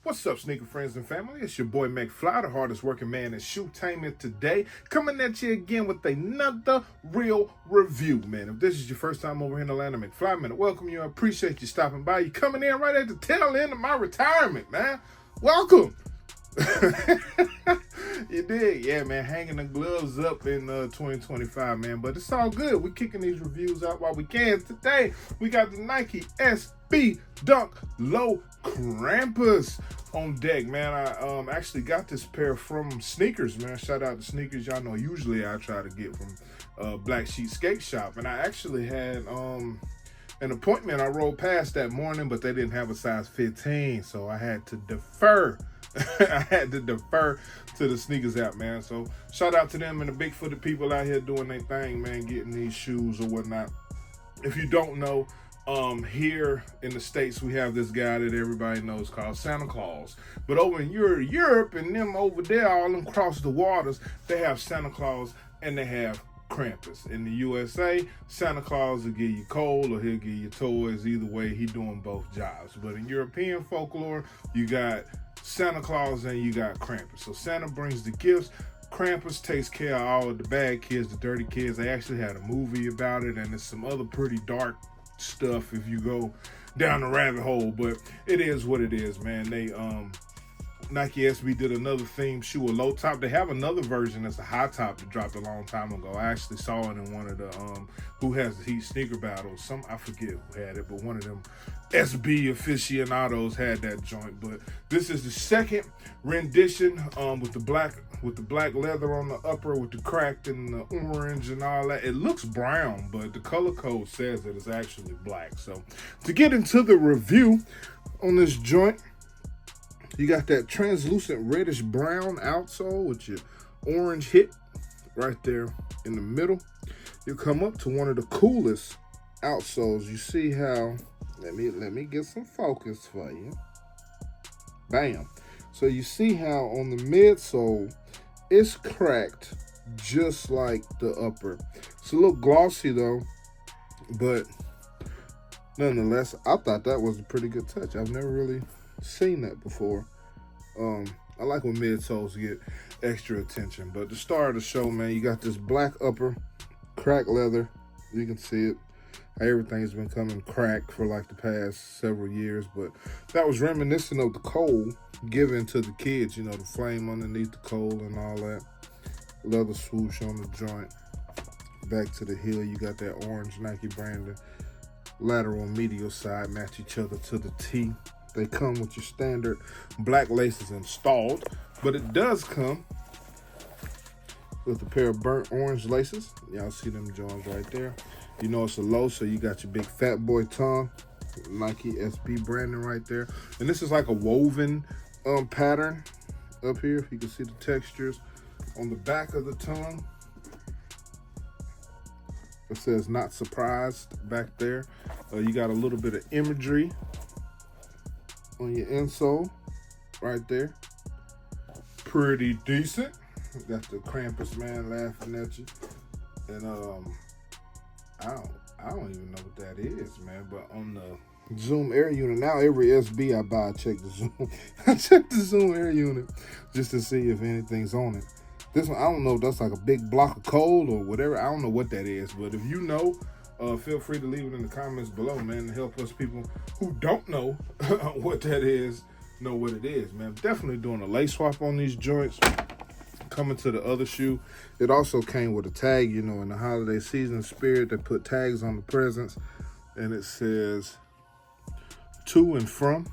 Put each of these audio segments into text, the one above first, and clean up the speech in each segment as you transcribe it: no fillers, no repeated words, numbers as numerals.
What's up, sneaker friends and family? It's your boy McFly, the hardest working man in shoetainment today, coming at you again with another real review, man. If this is your first time over here in Atlanta, McFly, man, welcome you. I appreciate you stopping by. You coming in right at the tail end of my retirement, man. Welcome. You did, yeah, man. Hanging the gloves up in 2025, man. But it's all good. We're kicking these reviews out while we can. Today, we got the Nike SB Dunk Low Krampus on deck, man. I actually got this pair from Sneakers, man. Shout out to Sneakers. Y'all know usually I try to get from Black Sheep Skate Shop, and I actually had an appointment. I rolled past that morning, but they didn't have a size 15, so I had to defer. I had to defer to the Sneakers app, man. So shout out to them and the big-footed people out here doing their thing, man, getting these shoes or whatnot. If you don't know, here in the States, we have this guy that everybody knows called Santa Claus. But over in Europe and them over there, all across the waters, they have Santa Claus and they have Krampus. In the USA, Santa Claus will give you coal or he'll give you toys. Either way, he doing both jobs. But in European folklore, you got Santa Claus and you got Krampus. So Santa brings the gifts. Krampus takes care of all of the bad kids, the dirty kids. They actually had a movie about it, and there's some other pretty dark stuff if you go down the rabbit hole. But it is what it is, man. They Nike SB did another theme shoe, a low top. They have another version that's a high top that dropped a long time ago. I actually saw it in one of the Who Has the Heat sneaker battles. I forget who had it, but one of them SB aficionados had that joint. But this is the second rendition with the black leather on the upper, with the cracked and the orange and all that. It looks brown, but the color code says that it's actually black. So to get into the review on this joint, you got that translucent reddish brown outsole with your orange hit right there in the middle. You come up to one of the coolest outsoles. You see how, let me get some focus for you. Bam. So you see how on the midsole, it's cracked just like the upper. It's a little glossy though, but nonetheless, I thought that was a pretty good touch. I've never really seen that before. I like when midsoles get extra attention. But the star of the show, man, you got this black upper, cracked leather. You can see it. Everything's been coming cracked for like the past several years, but that was reminiscent of the coal given to the kids, you know, the flame underneath the coal and all that. Leather swoosh on the joint. Back to the heel, you got that orange Nike branding. Lateral and medial side match each other to the T. They come with your standard black laces installed, but it does come with a pair of burnt orange laces. Y'all see them joints right there. You know it's a low, so you got your big fat boy tongue. Nike SB branding right there. And this is like a woven pattern up here, if you can see the textures. On the back of the tongue, it says "not surprised" back there. You got a little bit of imagery on your insole right there. Pretty decent. Got the Krampus man laughing at you. And I don't even know what that is, man. But on the Zoom Air unit, now every SB I buy, I check the Zoom. I check the Zoom Air unit just to see if anything's on it. This one, I don't know if that's like a big block of coal or whatever. I don't know what that is, but if you know, feel free to leave it in the comments below, man, to help us people who don't know what that is know what it is, man. Definitely doing a lace swap on these joints. Coming to the other shoe, it also came with a tag. You know, in the holiday season spirit, they put tags on the presents, and it says "to and from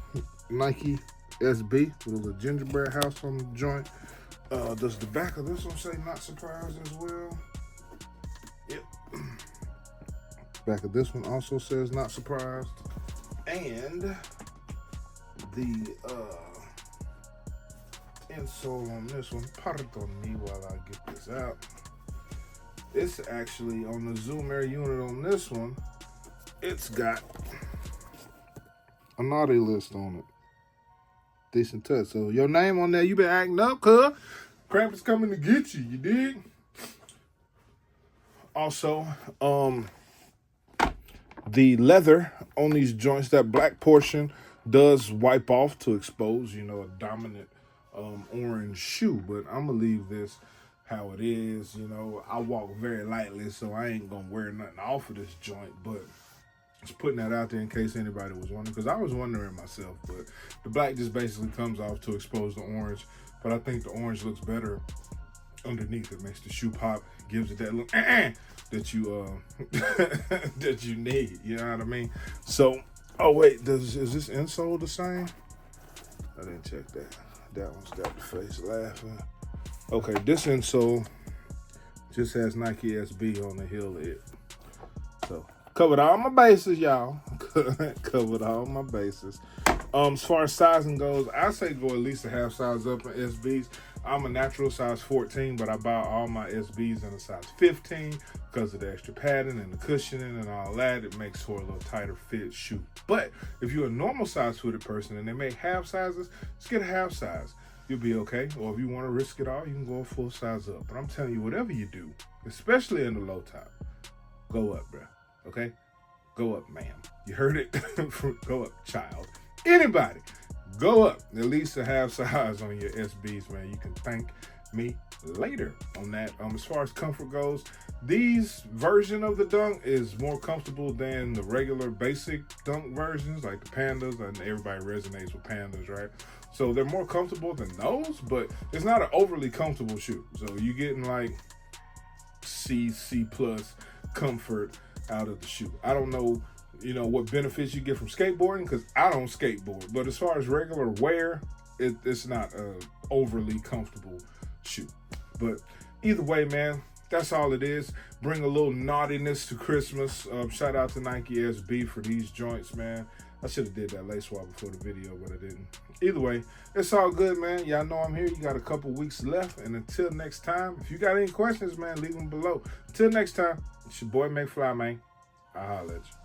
Nike SB" with a little gingerbread house on the joint. Does the back of this one say "not surprised" as well? Yep. Back of this one also says "not surprised," and the insole on this one, pardon me while I get this out. It's actually on the Zoom Air unit on this one. It's got a naughty list on it. Decent touch. So your name on there, you been acting up, cuz Krampus coming to get you. You dig? Also, the leather on these joints, that black portion does wipe off to expose, you know, a dominant orange shoe. But I'm gonna leave this how it is. You know, I walk very lightly, so I ain't gonna wear nothing off of this joint. But just putting that out there in case anybody was wondering, because I was wondering myself. But the black just basically comes off to expose the orange. But I think the orange looks better underneath. It makes the shoe pop, gives it that look that you that you need. You know what I mean? So, oh wait, is this insole the same? I didn't check that. That one's got the face laughing. Okay, this insole just has Nike SB on the heel of it. So covered all my bases, y'all. Covered all my bases. As far as sizing goes, I say go at least a half size up in SBs. I'm a natural size 14, but I buy all my SBs in a size 15 because of the extra padding and the cushioning and all that. It makes for a little tighter fit shoe. But if you're a normal size footed person and they make half sizes, just get a half size. You'll be okay. Or if you want to risk it all, you can go a full size up. But I'm telling you, whatever you do, especially in the low top, go up, bro. Okay? Go up, ma'am. You heard it? Go up, child. Anybody, go up at least a half size on your SBs, man. You can thank me later on that. As far as comfort goes, these version of the Dunk is more comfortable than the regular basic Dunk versions, like the Pandas, and everybody resonates with Pandas, right? So they're more comfortable than those, but it's not an overly comfortable shoe. So you're getting like C+ comfort out of the shoe. I don't know, you know, what benefits you get from skateboarding, because I don't skateboard. But as far as regular wear, it's not a overly comfortable shoe. But either way, man, that's all it is. Bring a little naughtiness to Christmas. Shout out to Nike SB for these joints, man. I should have did that lace swap before the video, but I didn't. Either way, it's all good, man. Y'all know I'm here. You got a couple weeks left. And until next time, if you got any questions, man, leave them below. Until next time, it's your boy McFly, man. I'll holler at you.